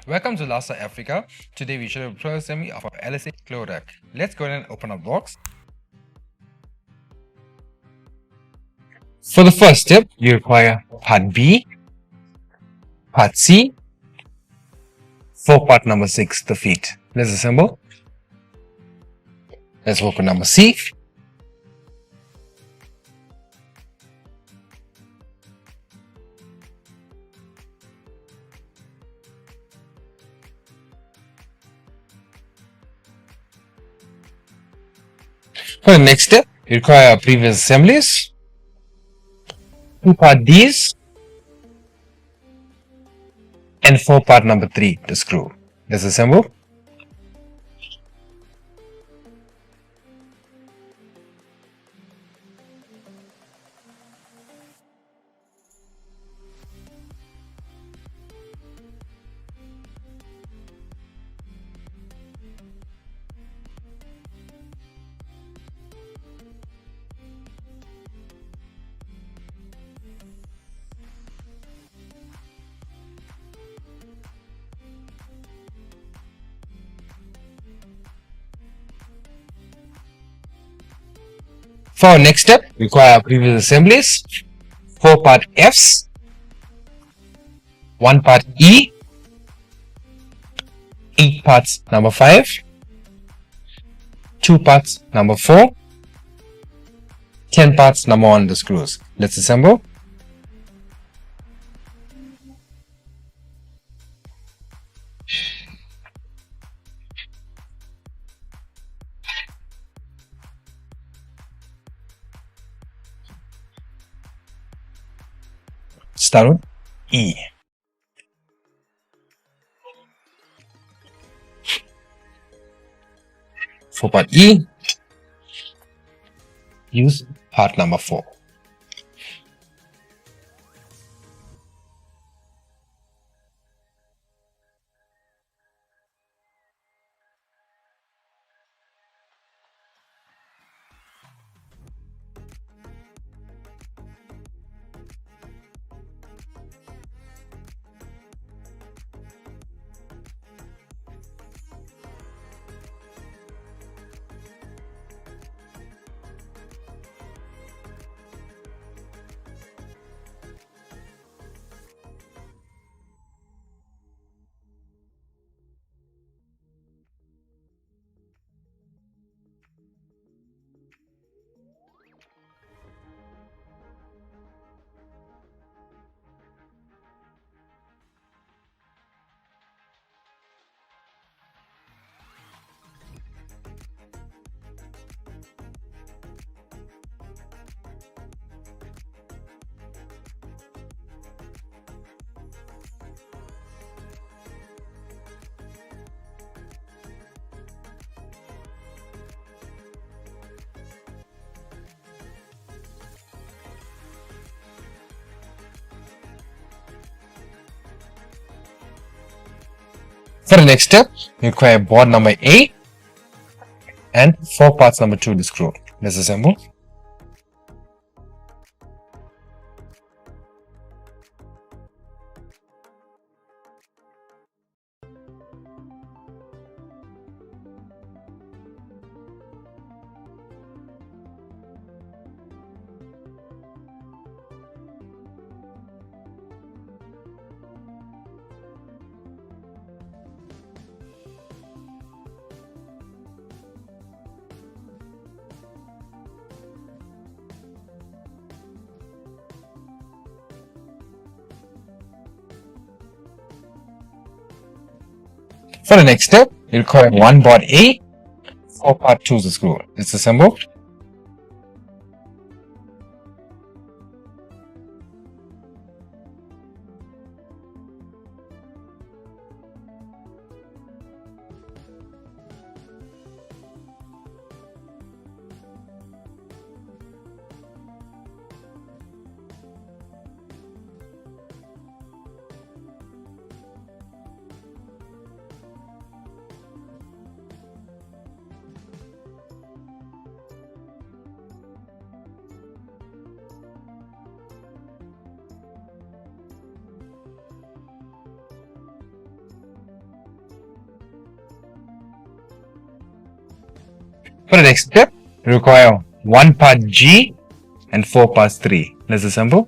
Welcome to Lasa.Africa. Today we show a pro assembly of our LSA-CLORACK. Let's go ahead and open our box. For the first step, you require part B, part C, for part number 6, the feet. Let's assemble. Let's work with number C. For the next step, you require our previous assemblies, 2 part Ds, and 4 part number 3, the screw. Let's assemble. For our next step, we require our previous assemblies, 4 part Fs, 1 part E, 8 parts number 5, 2 parts number 4, 10 parts number 1, the screws. Let's assemble. Start with E. For part E, use part number 4. For the next step, you require board number A and 4 parts number 2, the screw. Let's assemble. For the next step, you require 1 board A, 4 part 2, the screw. Let's assemble. For the next step, we require 1 part G and 4 parts 3. Let's assemble.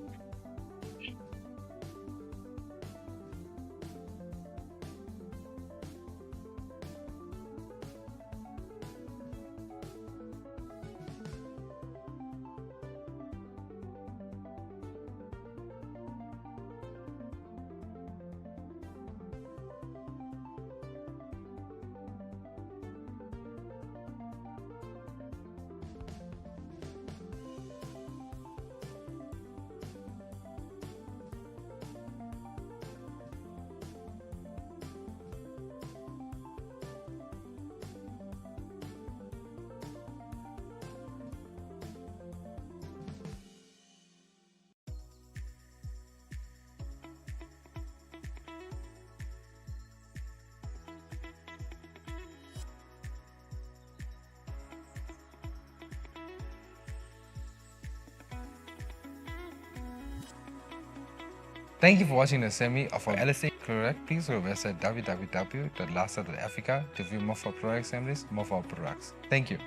Thank you for watching the assembly of our LSA-CLORACK. Please go to our website www.lasa.africa to view more of our product assemblies, more of our products. Thank you.